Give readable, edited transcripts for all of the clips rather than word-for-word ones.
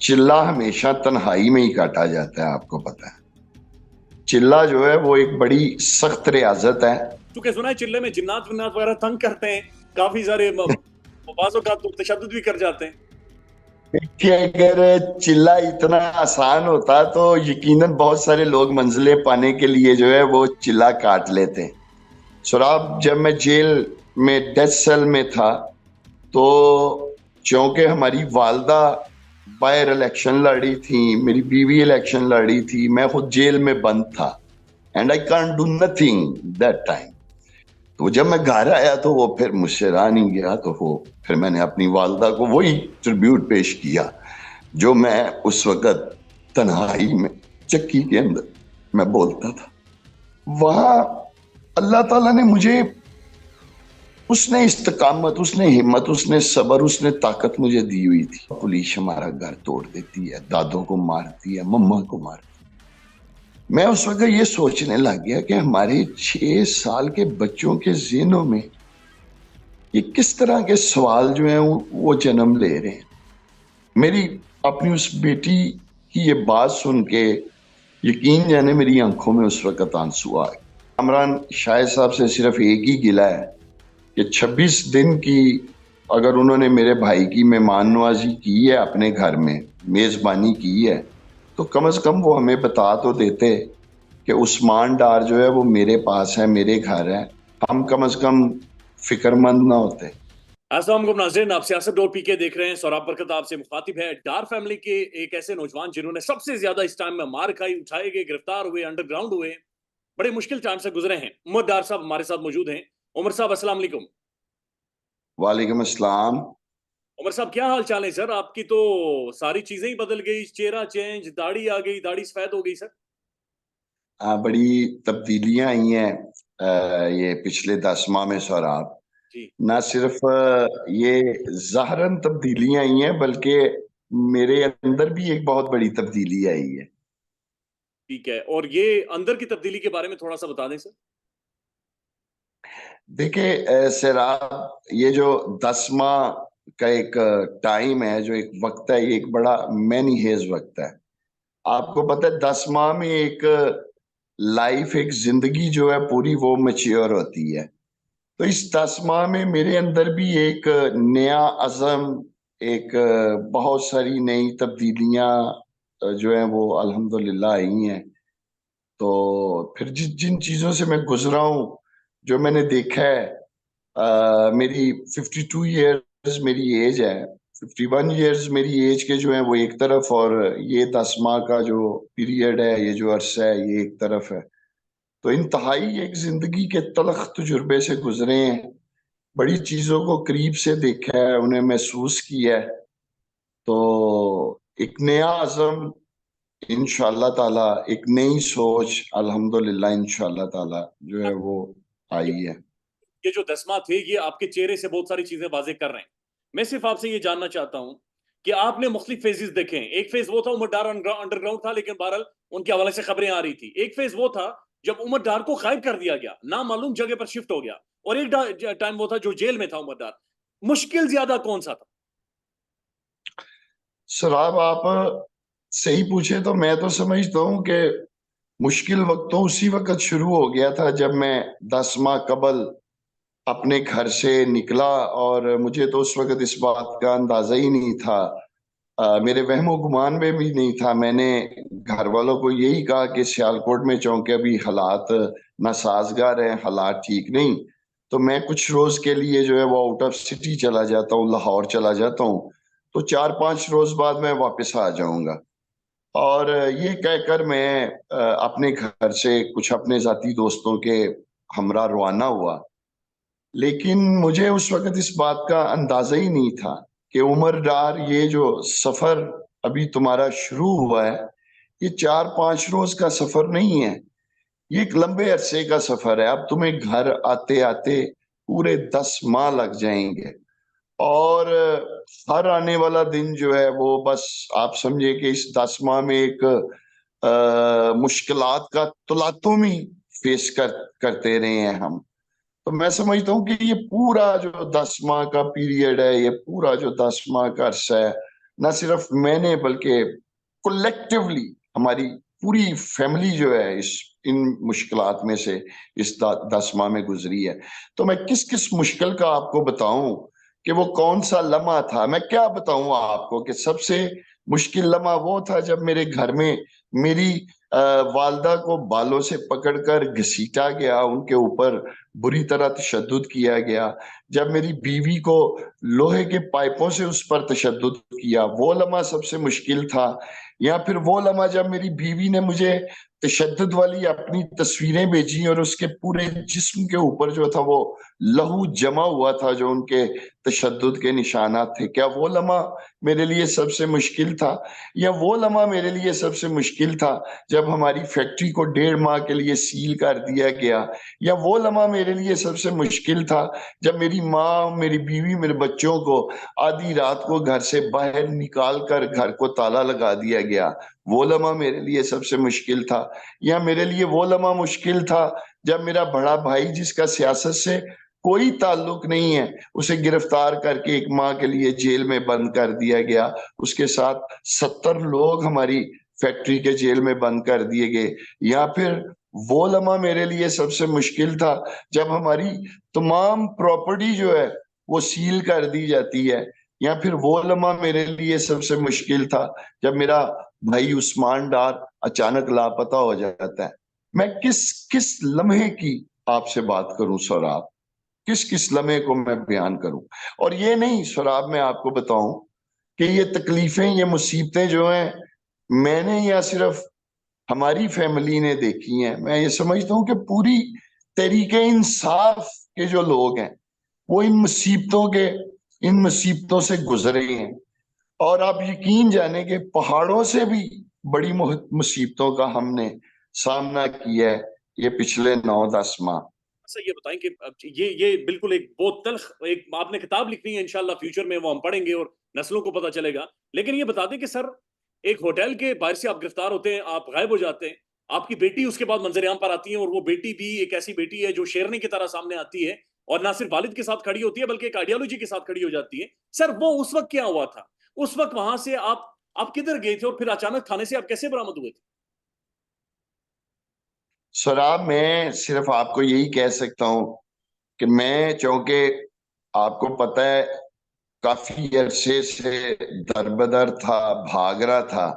चिल्ला हमेशा तन्हाई में ही काटा जाता है, आपको पता है। चिल्ला जो है वो एक बड़ी सख्त रियाजत है। चूंकि सुना है चिल्ले में जिन्नात विन्नात वगैरह तंग करते हैं, काफी सारे बाजों का तो तशद्दुद भी कर जाते हैं। देखिए, अगर चिल्ला इतना आसान होता तो यकीनन बहुत सारे लोग मंजिलें पाने के लिए जो है वो चिल्ला काट लेते। सराब, जब मैं जेल में डेथ सेल में था, तो चूंकि हमारी वालदा बायर इलेक्शन लड़ी थी, मेरी बीवी इलेक्शन लड़ी थी, मैं खुद जेल में बंद था, and I can't do nothing that time. तो जब मैं घर आया तो वो फिर मुझसे रहा नहीं गया, तो वो फिर मैंने अपनी वालदा को वही ट्रिब्यूट पेश किया जो मैं उस वक्त तन्हाई में चक्की के अंदर मैं बोलता था। वहां अल्लाह ताला ने मुझे, उसने इस्तकामत, उसने हिम्मत, उसने सबर, उसने ताकत मुझे दी हुई थी। पुलिस हमारा घर तोड़ देती है, दादों को मारती है, मम्मा को मारती है। मैं उस वक्त ये सोचने लग गया कि हमारे 6 साल के बच्चों के ज़हनों में ये किस तरह के सवाल जो हैं वो जन्म ले रहे हैं। मेरी अपनी उस बेटी की ये बात सुन के यकीन जाने मेरी आंखों में उस वक्त आंसू आ गए। कामरान शाहिद साहब से सिर्फ एक ही गिला है कि 26 दिन की अगर उन्होंने मेरे भाई की मेहमान नवाजी की है, अपने घर में मेज़बानी की है, तो कम से कम वो हमें बता तो देते कि उस्मान डार जो है वो मेरे पास है, मेरे घर है, हम कम से कम फिक्रमंद ना होते। अस्सलाम वालेकुम नाज़रीन, आप सियासत डोर पीके देख रहे हैं। सौरभ बरकत आपसे मुखातिब है। डार फैमिली के एक ऐसे नौजवान जिन्होंने सबसे ज्यादा इस टाइम में मार खाई, उठाए गए, गिरफ्तार हुए, अंडरग्राउंड हुए, बड़े मुश्किल टाइम से गुजरे हैं। उमर डार साहब हमारे साथ मौजूद हैं। उमर साहब अस्सलाम वालेकुम। वालेकुम अस्सलाम। उमर साहब क्या हाल चाल है सर? आपकी तो सारी चीजें ही बदल गई, चेहरा चेंज, दाढ़ी आ गई, दाढ़ी सफेद हो गई सर। बड़ी तब्दीलियां आई हैं ये पिछले 10 माह में सौराब। जी। ना सिर्फ ये ज़ाहरन तब्दीलियां आई हैं, बल्कि मेरे अंदर भी एक बहुत बड़ी तब्दीली आई है। ठीक है, और ये अंदर की तब्दीली के बारे में थोड़ा सा बता दें सर। देखिए सैराब, ये जो 10 माह का एक टाइम है, जो एक वक्त है, ये एक बड़ा मैनी हेज वक्त है। आपको पता है 10 माह में एक लाइफ, एक जिंदगी जो है पूरी वो मैच्योर होती है। तो इस 10 माह में मेरे अंदर भी एक नया अज़म, एक बहुत सारी नई तब्दीलियां जो है वो अल्हम्दुलिल्लाह आई हैं। तो फिर जिन चीज़ों से मैं गुजरा हूँ, जो मैंने देखा है, मेरी 52 ईयर्स मेरी एज है। 51 ईयर्स मेरी एज के जो है वो एक तरफ, और ये 10 माह का जो पीरियड है, ये जो अरसा है, ये एक तरफ है। तो इंतहाई एक जिंदगी के तलख तजुर्बे से गुजरे हैं। बड़ी चीजों को करीब से देखा है, उन्हें महसूस किया है। तो एक नया अज़म, इंशाअल्लाह ताला, एक नई सोच अल्हम्दुलिल्लाह इंशाअल्लाह ताला जो है वो ये आई है। ये जो दसमां थे, ये आपके चेहरे से बहुत सारी चीजें वाजे कर रहे हैं। मैं सिर्फ आपसे ये जानना चाहता हूं कि आपने मुख्तलिफ फेजेस देखे हैं। एक फेज वो था उमर डार अंडरग्राउंड था, लेकिन बहरहाल उनके हवाले से खबरें आ रही थी। एक फेज वो था जब उमर डार को गायब कर दिया गया, ना मालूम जगह पर शिफ्ट हो गया। और एक टाइम वो था जो जेल में था उमर डार। मुश्किल ज्यादा कौन सा था? सराब, आप सही पूछे तो मैं तो समझता हूँ कि मुश्किल वक्त तो उसी वक्त शुरू हो गया था जब मैं 10 माह कबल अपने घर से निकला, और मुझे तो उस वक्त इस बात का अंदाजा ही नहीं था। मेरे वहमो गुमान में भी नहीं था। मैंने घर वालों को यही कहा कि सियालकोट में चूंकि अभी हालात नासाजगार हैं, हालात ठीक नहीं, तो मैं कुछ रोज के लिए जो है वो आउट ऑफ सिटी चला जाता हूँ, लाहौर चला जाता हूँ। तो 4-5 रोज बाद मैं वापस आ जाऊंगा। और ये कहकर मैं अपने घर से कुछ अपने जाती दोस्तों के हमरा रवाना हुआ। लेकिन मुझे उस वक्त इस बात का अंदाजा ही नहीं था कि उमर डार, ये जो सफर अभी तुम्हारा शुरू हुआ है, ये 4-5 रोज का सफर नहीं है, ये एक लंबे अरसे का सफर है। अब तुम्हें घर आते आते पूरे 10 माह लग जाएंगे, और हर आने वाला दिन जो है वो बस आप समझे कि इस 10 माह में एक मुश्किलात का तुलातुम ही फेस करते रहे हैं हम। तो मैं समझता हूँ कि ये पूरा जो 10 माह का पीरियड है, ये पूरा जो 10 माह का अरसा है, نہ صرف میں نے بلکہ کولیکٹیولی ہماری پوری فیملی جو ہے ان مشکلات میں سے اس 10 ماہ میں گزری ہے. تو میں کس مشکل کا آپ کو بتاؤں کہ وہ کون سا لمحہ تھا. میں کیا بتاؤں آپ کو کہ سب سے مشکل لمحہ وہ تھا جب میرے گھر میں میری والدہ کو بالوں سے پکڑ کر گھسیٹا گیا، ان کے اوپر بری طرح تشدد کیا گیا، جب میری بیوی کو لوہے کے پائپوں سے اس پر تشدد کیا، وہ لمحہ سب سے مشکل تھا. یا پھر وہ لمحہ جب میری بیوی نے مجھے تشدد والی اپنی تصویریں بھیجی اور اس کے پورے جسم کے اوپر جو تھا وہ لہو جمع ہوا تھا جو ان کے تشدد کے نشانات تھے. کیا وہ لمحہ میرے لیے سب سے مشکل تھا؟ یا وہ لمحہ میرے لیے سب سے مشکل تھا جب ہماری فیکٹری کو 1.5 ماہ کے لیے سیل کر دیا گیا؟ یا وہ لمحہ میرے لیے سب سے مشکل تھا جب میری ماں، میری بیوی، میرے بچوں کو آدھی رات کو گھر سے باہر نکال کر گھر کو تالا لگا دیا گیا؟ وہ لمحہ میرے لیے سب سے مشکل تھا. یا میرے لیے وہ لمحہ مشکل تھا جب میرا بڑا بھائی، جس کا سیاست سے کوئی تعلق نہیں ہے، اسے گرفتار کر کے 1 ماہ کے لیے جیل میں بند کر دیا گیا. اس کے ساتھ 70 لوگ ہماری فیکٹری کے جیل میں بند کر دیے گئے. یا پھر وہ لمحہ میرے لیے سب سے مشکل تھا جب ہماری تمام پراپرٹی جو ہے وہ سیل کر دی جاتی ہے. یا پھر وہ لمحہ میرے لیے سب سے مشکل تھا جب میرا بھائی عثمان ڈار اچانک لاپتہ ہو جاتا ہے. میں کس لمحے کی آپ سے بات کروں سوراب؟ کس لمحے کو میں بیان کروں؟ اور یہ نہیں سوراب، میں آپ کو بتاؤں کہ یہ تکلیفیں، یہ مصیبتیں جو ہیں میں نے یا صرف ہماری فیملی نے دیکھی ہیں، میں یہ سمجھتا ہوں کہ پوری تحریک انصاف کے جو لوگ ہیں وہ ان مصیبتوں سے گزرے ہیں. اور آپ یقین جانیں کہ پہاڑوں سے بھی بڑی مصیبتوں کا ہم نے سامنا کیا ہے یہ پچھلے 9-10 ماہ. اچھا یہ بتائیں کہ یہ بالکل ایک بہت تلخ، ایک آپ نے کتاب لکھنی ہے انشاءاللہ فیوچر میں، وہ ہم پڑھیں گے اور نسلوں کو پتہ چلے گا. لیکن یہ بتا دیں کہ سر، ایک ہوٹل کے باہر سے آپ گرفتار ہوتے ہیں، آپ غائب ہو جاتے ہیں، آپ کی بیٹی اس کے بعد منظر عام پر آتی ہے، اور وہ بیٹی بھی ایک ایسی بیٹی ہے جو شیرنی کی طرح سامنے آتی ہے، اور نہ صرف والد کے ساتھ کھڑی ہوتی ہے بلکہ ایک آئیڈیالوجی کے ساتھ کھڑی ہو جاتی ہے. سر وہ اس وقت کیا ہوا تھا؟ اس وقت وہاں سے آپ کدھر گئے تھے، اور پھر اچانک تھانے سے آپ کیسے برآمد ہوئے تھے؟ سراب میں صرف آپ کو یہی کہہ سکتا ہوں کہ میں، چونکہ آپ کو پتہ ہے کافی عرصے سے دربدر تھا، بھاگ رہا تھا،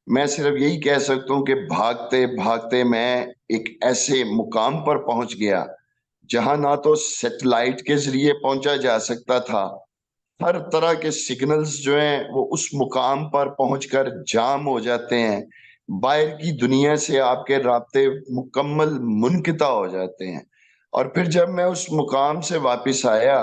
میں صرف یہی کہہ سکتا ہوں کہ بھاگتے بھاگتے میں ایک ایسے مقام پر پہنچ گیا جہاں نہ تو سیٹلائٹ کے ذریعے پہنچا جا سکتا تھا، ہر طرح کے سگنلز جو ہیں وہ اس مقام پر پہنچ کر جام ہو جاتے ہیں، باہر کی دنیا سے آپ کے رابطے مکمل منقطع ہو جاتے ہیں. اور پھر جب میں اس مقام سے واپس آیا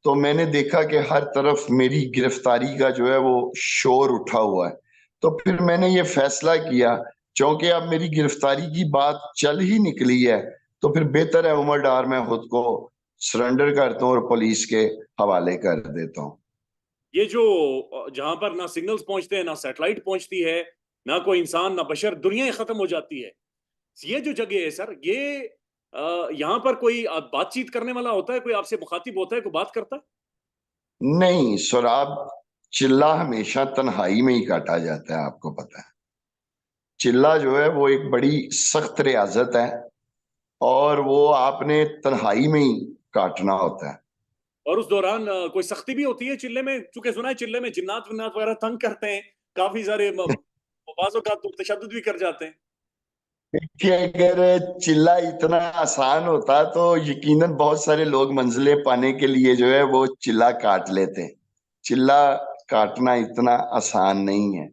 تو میں نے دیکھا کہ ہر طرف میری گرفتاری کا جو ہے وہ شور اٹھا ہوا ہے. تو پھر میں نے یہ فیصلہ کیا، چونکہ اب میری گرفتاری کی بات چل ہی نکلی ہے، تو پھر بہتر ہے عمر ڈار میں خود کو سرنڈر کرتا ہوں اور پولیس کے حوالے کر دیتا ہوں. یہ جو جہاں پر نہ سگنلز پہنچتے ہیں، نہ سیٹلائٹ پہنچتی ہے، نہ کوئی انسان، نہ بشر، دنیا ہی ختم ہو جاتی ہے، یہ جو جگہ ہے سر، یہ یہاں پر کوئی بات چیت کرنے والا ہوتا ہے، کوئی آپ سے مخاطب ہوتا ہے، کوئی بات کرتا ہے؟ نہیں سراب، چلہ ہمیشہ تنہائی میں ہی کاٹا جاتا ہے. آپ کو پتا ہے چلہ جو ہے وہ ایک بڑی سخت ریاضت ہے اور وہ آپ نے تنہائی میں ہی کاٹنا ہوتا ہے. اور اس دوران کوئی سختی بھی ہوتی ہے چلے میں؟ چونکہ سنا ہے چلے میں جنات ونات وغیرہ تنگ کرتے ہیں، کافی سارے بعض اوقات تو تشدد بھی کر جاتے ہیں. کہ اگر چلہ اتنا آسان ہوتا تو یقیناً بہت سارے لوگ منزلیں پانے کے لیے جو ہے وہ چلہ کاٹ لیتے. چلہ کاٹنا اتنا آسان نہیں ہے،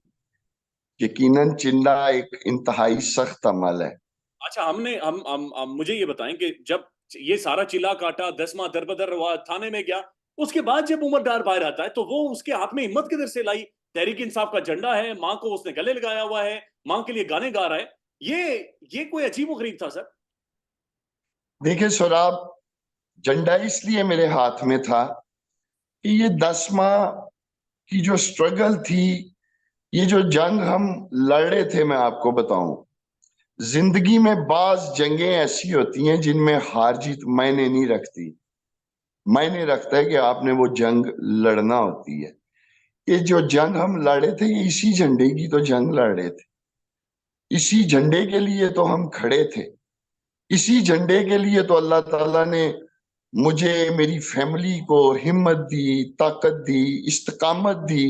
یقیناً چلہ ایک انتہائی سخت عمل ہے. اچھا مجھے یہ بتائیں کہ جب یہ سارا چلا کاٹا، 10 ماہ در بدر ہوا، تھانے میں گیا، اس کے بعد جب عمر ڈار باہر آتا ہے تو وہ اس کے ہاتھ میں ہمت کدھر سے لائی؟ تحریک انصاف کا جھنڈا ہے، ماں کو اس نے گلے لگایا ہوا ہے، ماں کے لیے گانے گا رہا ہے، یہ کوئی عجیب و غریب تھا سر. دیکھیں سوراب، جھنڈا اس لیے میرے ہاتھ میں تھا کہ یہ 10 ماہ کی جو سٹرگل تھی، یہ جو جنگ ہم لڑ رہے تھے، میں آپ کو بتاؤں، زندگی میں بعض جنگیں ایسی ہوتی ہیں جن میں ہار جیت معنی نہیں رکھتی، معنی رکھتا ہے کہ آپ نے وہ جنگ لڑنا ہوتی ہے. کہ جو جنگ ہم لڑے تھے یہ اسی جھنڈے کی تو جنگ لڑ رہے تھے، اسی جھنڈے کے لیے تو ہم کھڑے تھے، اسی جھنڈے کے لیے تو اللہ تعالیٰ نے مجھے، میری فیملی کو ہمت دی، طاقت دی، استقامت دی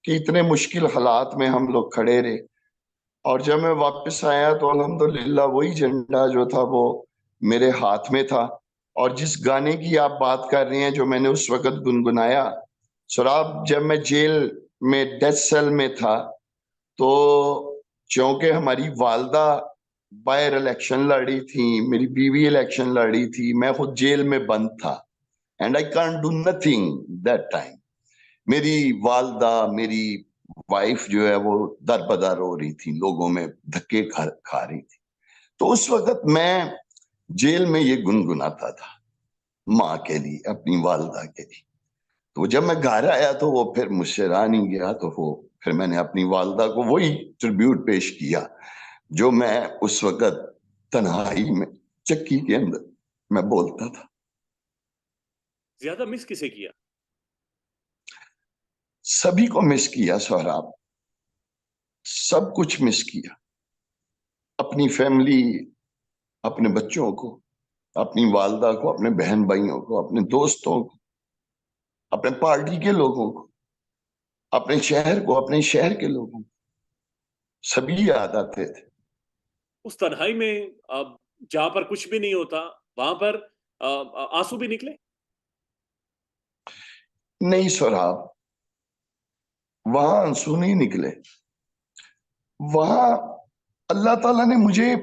کہ اتنے مشکل حالات میں ہم لوگ کھڑے رہے۔ اور جب میں واپس آیا تو الحمدللہ وہی جھنڈا جو تھا وہ میرے ہاتھ میں تھا۔ اور جس گانے کی آپ بات کر رہے ہیں جو میں نے اس وقت گنگنایا، سراب، جب میں جیل میں ڈیتھ سیل میں تھا تو چونکہ ہماری والدہ باہر الیکشن لڑی تھی، میری بیوی الیکشن لڑی تھی، میں خود جیل میں بند تھا، and I can't do nothing that time. میری والدہ، میری وائف جو ہے وہ در بدر ہو رہی تھی، لوگوں میں دھکے کھا رہی تھی۔ تو اس وقت میں جیل میں یہ گنگناتا تھا ماں کے لیے، اپنی والدہ کے لیے۔ تو جب میں گھر آیا تو وہ پھر مجھ سے رہا نہیں گیا، تو وہ پھر میں نے اپنی والدہ کو وہی ٹریبیوٹ پیش کیا جو میں اس وقت تنہائی میں چکی کے اندر میں بولتا تھا۔ زیادہ مس کسے کیا؟ سبھی کو مس کیا سہراب، سب کچھ مس کیا، اپنی فیملی، اپنے بچوں کو، اپنی والدہ کو، اپنے بہن بھائیوں کو، اپنے دوستوں کو، اپنے پارٹی کے لوگوں کو، اپنے شہر کو، اپنے شہر کے لوگوں کو، سبھی یاد آتے تھے۔ اس تنہائی میں جہاں پر کچھ بھی نہیں ہوتا وہاں پر آنسو بھی نکلے؟ نہیں سہراب، وہاں آنسو نہیں نکلے، وہاں اللہ تعالیٰ نے مجھے،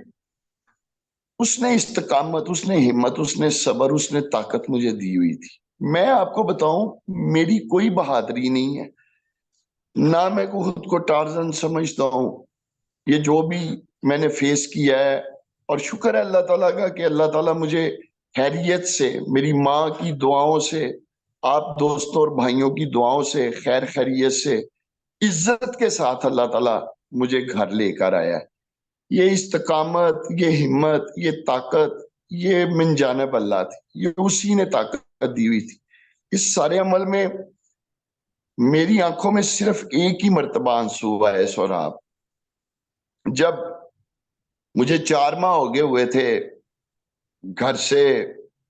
اس نے استقامت، اس نے ہمت، اس نے صبر، اس نے طاقت مجھے دی ہوئی تھی۔ میں آپ کو بتاؤں، میری کوئی بہادری نہیں ہے، نہ میں خود کو ٹارزن سمجھتا ہوں۔ یہ جو بھی میں نے فیس کیا ہے، اور شکر ہے اللہ تعالیٰ کا کہ اللہ تعالیٰ مجھے خیریت سے، میری ماں کی دعاؤں سے، آپ دوستوں اور بھائیوں کی دعاؤں سے، خیر خیریت سے، عزت کے ساتھ اللہ تعالیٰ مجھے گھر لے کر آیا ہے۔ یہ استقامت، یہ ہمت، یہ طاقت، یہ من جانب اللہ تھی، یہ اسی نے طاقت دی ہوئی تھی۔ اس سارے عمل میں میری آنکھوں میں صرف ایک ہی مرتبہ آنسو آئے سہراب، جب مجھے 4 ماہ ہو گئے ہوئے تھے گھر سے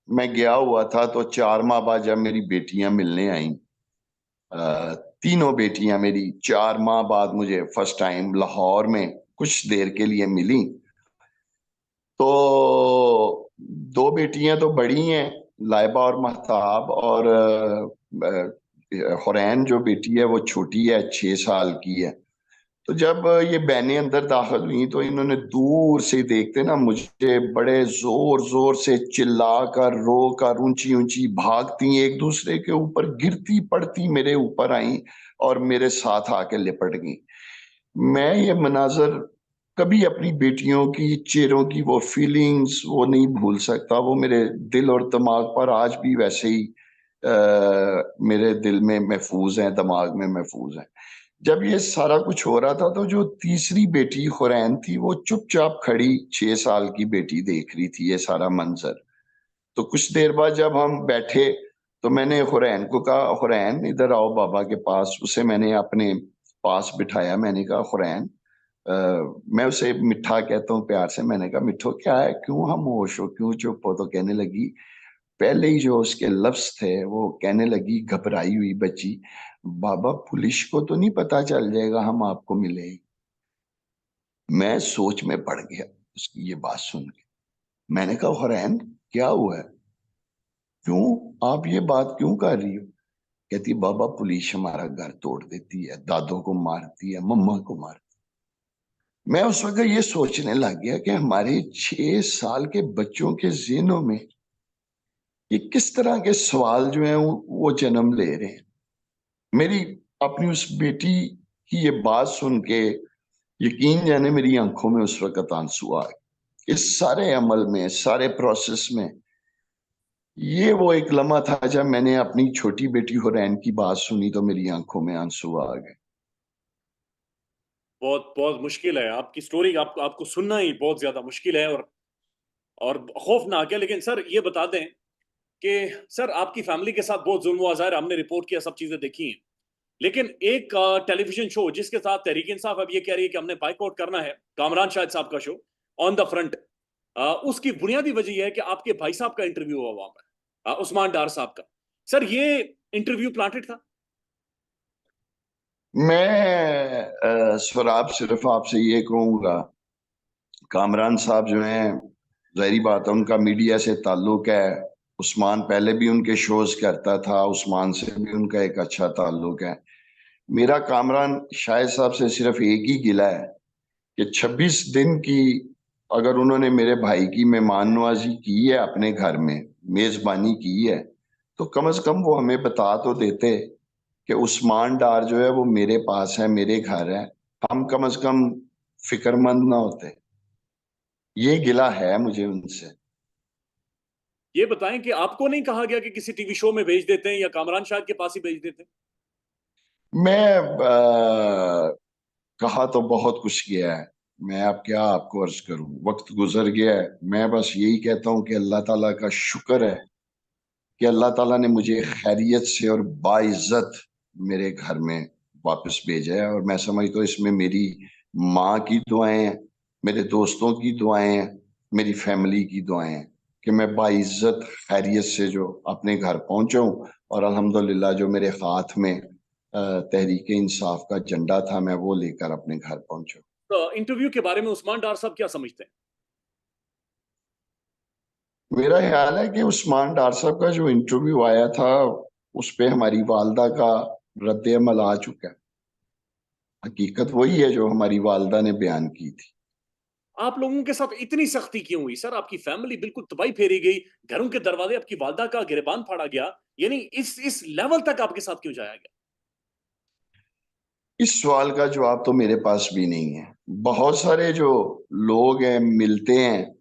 میں گیا ہوا تھا، تو 4 ماہ بعد جب میری بیٹیاں ملنے آئیں، تینوں بیٹیاں میری 4 ماہ بعد مجھے فرسٹ ٹائم لاہور میں کچھ دیر کے لیے ملی، تو 2 بیٹیاں تو بڑی ہیں، لائبہ اور مہتاب، اور حورین جو بیٹی ہے وہ چھوٹی ہے، 6 سال کی ہے۔ تو جب یہ بہنیں اندر داخل ہوئیں تو انہوں نے دور سے دیکھتے نا مجھے بڑے زور زور سے چلا کر، رو کر، اونچی اونچی بھاگتی، ایک دوسرے کے اوپر گرتی پڑتی میرے اوپر آئیں اور میرے ساتھ آ کے لپٹ گئیں۔ میں یہ مناظر کبھی اپنی بیٹیوں کی چہروں کی وہ فیلنگز وہ نہیں بھول سکتا، وہ میرے دل اور دماغ پر آج بھی ویسے ہی میرے دل میں محفوظ ہیں، دماغ میں محفوظ ہیں۔ جب یہ سارا کچھ ہو رہا تھا تو جو تیسری بیٹی حورین تھی وہ چپ چاپ کھڑی 6 سال کی بیٹی دیکھ رہی تھی یہ سارا منظر۔ تو کچھ دیر بعد جب ہم بیٹھے تو میں نے حورین کو کہا، حورین ادھر آؤ بابا کے پاس۔ اسے میں نے اپنے پاس بٹھایا، میں نے کہا حورین، میں اسے مٹھا کہتا ہوں پیار سے، میں نے کہا مٹھو کیا ہے، کیوں خاموش ہو، کیوں چپ ہو؟ تو کہنے لگی، پہلے ہی جو اس کے لفظ تھے وہ کہنے لگی گھبرائی ہوئی بچی، بابا پولیس کو تو نہیں پتا چل جائے گا ہم آپ کو ملے؟ میں سوچ میں پڑ گیا اس کی یہ بات سن کے۔ میں نے کہا حورین کیا ہوا ہے، کیوں آپ یہ بات کیوں کر رہی ہو؟ کہتی بابا پولیس ہمارا گھر توڑ دیتی ہے، دادوں کو مارتی ہے، مما کو مارتی ہے۔ میں اس وقت یہ سوچنے لگ گیا کہ ہمارے 6 سال کے بچوں کے ذہنوں میں یہ کس طرح کے سوال جو ہیں وہ جنم لے رہے ہیں۔ میری اپنی اس بیٹی کی یہ بات سن کے یقین جانے میری آنکھوں میں اس وقت آنسو آئے۔ اس سارے عمل میں، سارے پروسیس میں یہ وہ ایک لمحہ تھا جب میں نے اپنی چھوٹی بیٹی حورین کی بات سنی تو میری آنکھوں میں آنسو آ گئے۔ بہت بہت مشکل ہے آپ کی سٹوری، آپ کو سننا ہی بہت زیادہ مشکل ہے اور خوفناک ہے۔ لیکن سر یہ بتا دیں کہ سر آپ کی فیملی کے ساتھ بہت ظلم ہوا، ظاہر ہم نے رپورٹ کیا، سب چیزیں دیکھی ہیں، लेकिन एक टेलीविजन शो जिसके साथ तहरीक इंसाफ अब ये कह रही है कि हमने बाइकआउट करना है, कामरान शाहिद साहब का शो ऑन द फ्रंट, उसकी बुनियादी वजह यह है कि आपके भाई साहब का इंटरव्यू हुआ वहां पर, उस्मान डार साहब का। सर, ये इंटरव्यू प्लांटेड था? मैं स्वराब सिर्फ आपसे ये कहूंगा, कामरान साहब जो हैं, ज़ाहिरी बात है उनका मीडिया से ताल्लुक है। उस्मान पहले भी उनके शोज करता था, उस्मान से भी उनका एक अच्छा ताल्लुक है। मेरा कामरान शाहिद साहब से सिर्फ एक ही गिला है कि 26 दिन की अगर उन्होंने मेरे भाई की मेहमान नवाजी की है, अपने घर में मेजबानी की है, तो कम से कम वो हमें बता तो देते कि उस्मान डार जो है वो मेरे पास है, मेरे घर है, हम कम से कम फिक्रमंद ना होते। ये गिला है मुझे उनसे। ये बताएं कि आपको नहीं कहा गया कि किसी टीवी शो में भेज देते हैं या कामरान शाहिद के पास ही भेज देते हैं? मैं कहा तो बहुत कुछ गया है, मैं अब क्या आपको अर्ज करूं, वक्त गुजर गया है। मैं बस यही कहता हूं कि अल्लाह ताला का शुक्र है कि अल्लाह ताला ने मुझे खैरियत से और बाइज्जत मेरे घर में वापस भेजा है। और मैं समझता हूँ इसमें मेरी माँ की दुआएं हैं, मेरे दोस्तों की दुआएं हैं, मेरी फैमिली की दुआएं हैं कि मैं बाइज्जत खैरियत से जो अपने घर पहुंचा हूँ। और अल्हम्दुलिल्लाह जो मेरे हाथ में तहरीक इंसाफ का झंडा था, मैं वो लेकर अपने घर पहुंचा। तो इंटरव्यू के बारे में उस्मान डार साहब क्या समझते हैं? मेरा ख्याल है कि उस्मान डार साहब का जो इंटरव्यू आया था उस पे हमारी वालदा का रद्द अमल आ चुका है। हकीकत वही है जो हमारी वालदा ने बयान की थी। आप लोगों के साथ इतनी सख्ती क्यों हुई सर? आपकी फैमिली बिल्कुल तबाही फेरी गई, घरों के दरवाजे आपकी वालदा का गिरबान फाड़ा गया, यानी इस लेवल तक आपके साथ क्यों जाया गया? इस सवाल का जवाब तो मेरे पास भी नहीं है। बहुत सारे जो लोग हैं मिलते हैं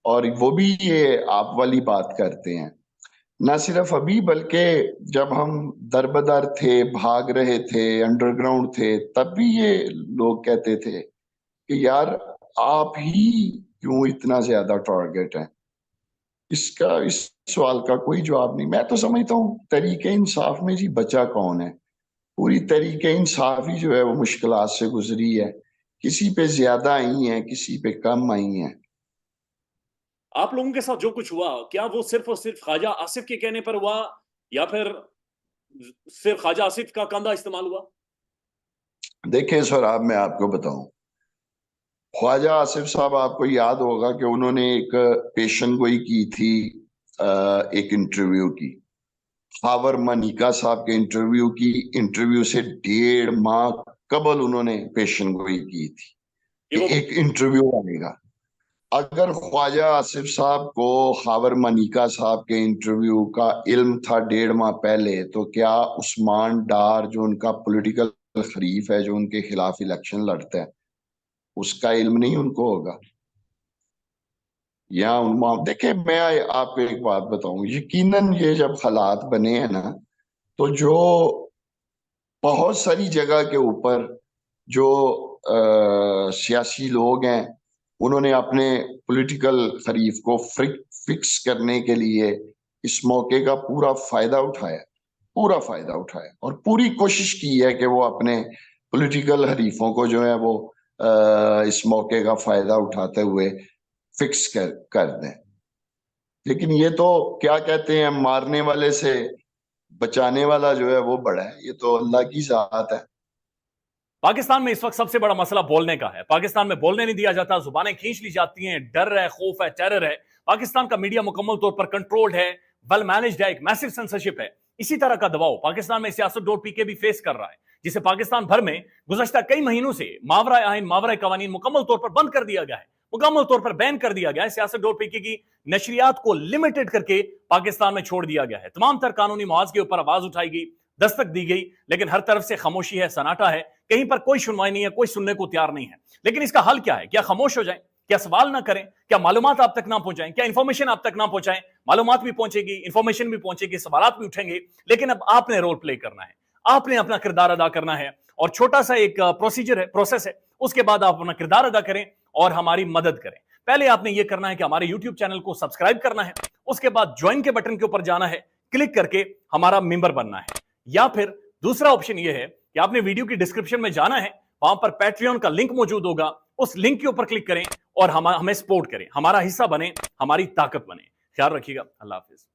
और वो भी ये आप वाली बात करते हैं, ना सिर्फ अभी बल्कि जब हम दरबदर थे, भाग रहे थे, अंडरग्राउंड थे, तब भी ये लोग कहते थे कि यार आप ही क्यों इतना ज्यादा टारगेट है। इस सवाल का कोई जवाब नहीं। मैं तो समझता हूँ तरीके इंसाफ में जी बचा कौन है। पूरी तरीके इंसाफ ही जो है वो मुश्किलात से गुजरी है। किसी पे ज्यादा आई है, किसी पे कम आई है। आप लोगों के साथ जो कुछ हुआ, क्या वो सिर्फ और सिर्फ ख्वाजा आसिफ के कहने पर हुआ या फिर सिर्फ ख्वाजा आसिफ का कंधा इस्तेमाल हुआ? देखें सर, आप मैं आपको बताऊं, ख्वाजा आसिफ साहब आपको याद होगा कि उन्होंने एक पेशन गोई की थी, एक इंटरव्यू की, हावर मनिका साहब के इंटरव्यू से 1.5 माह कबल उन्होंने पेशन गोई की थी ये कि वो एक इंटरव्यू आएगा। अगर ख्वाजा आसिफ साहब को हावर मनिका साहब के इंटरव्यू का इल्म था 1.5 माह पहले, तो क्या उस्मान डार जो उनका पॉलिटिकल खरीफ है, जो उनके खिलाफ इलेक्शन लड़ता है, उसका इल्म नहीं उनको होगा? या देखिए, मैं आपको एक बात बताऊं, यकीनन ये जब हालात बने हैं ना, तो जो बहुत सारी जगह के ऊपर जो सियासी लोग हैं, उन्होंने अपने पॉलिटिकल खरीफ को फिक्स करने के लिए इस मौके का पूरा फायदा उठाया और पूरी कोशिश की है कि वो अपने पॉलिटिकल हरीफों को जो है वो इस मौके का फायदा उठाते हुए फिक्स कर दें। लेकिन ये तो क्या कहते हैं, मारने वाले से बचाने वाला जो है वो बड़ा है। ये तो अल्लाह की जात है। पाकिस्तान में इस वक्त सबसे बड़ा मसला बोलने का है। पाकिस्तान में बोलने नहीं दिया जाता, जुबानें खींच ली जाती हैं, डर है, खौफ है, टेरर है। पाकिस्तान का मीडिया मुकम्मल तौर पर कंट्रोल्ड है, वेल मैनेज्ड है, एक मैसिव सेंसरशिप है। इसी तरह का दबाव पाकिस्तान में सियासत.pk भी फेस कर रहा है, जिसे पाकिस्तान भर में गुज़श्ता कई महीनों से मावरा आइन, मावरा कवानीन मुकम्मल तौर पर बंद कर दिया गया है, मुकम्मल तौर पर बैन कर दिया गया है। सियासत.pk की नशरियात को लिमिटेड करके पाकिस्तान में छोड़ दिया गया है। तमाम तर कानूनी मुआवजे के ऊपर आवाज उठाई गई, दस्तक दी गई, लेकिन हर तरफ से खामोशी है, सन्नाटा है, कहीं पर कोई सुनवाई नहीं है, कोई सुनने को तैयार नहीं है। लेकिन इसका हल क्या है? क्या खामोश हो जाएं? क्या सवाल ना करें? क्या मालूमात आप तक ना पहुंचाएं? क्या इंफॉर्मेशन आप तक ना पहुंचाएं? मालूमात भी पहुंचेगी, इंफॉर्मेशन भी पहुंचेगी, सवालात भी उठेंगे, लेकिन अब आपने रोल प्ले करना है, आपने अपना किरदार अदा करना है। और छोटा सा एक प्रोसीजर है, प्रोसेस है, उसके बाद आप अपना किरदार अदा करें और हमारी मदद करें। पहले आपने यह करना है कि हमारे यूट्यूब चैनल को सब्सक्राइब करना है, उसके बाद ज्वाइन के बटन के ऊपर जाना है, क्लिक करके हमारा मेंबर बनना है, या फिर दूसरा ऑप्शन ये है कि आपने वीडियो की डिस्क्रिप्शन में जाना है, वहां पर पैट्रियन का लिंक मौजूद होगा, उस लिंक के ऊपर क्लिक करें और हमें सपोर्ट करें, हमारा हिस्सा बने, हमारी ताकत बने। ख्याल रखिएगा। अल्लाह हाफिज।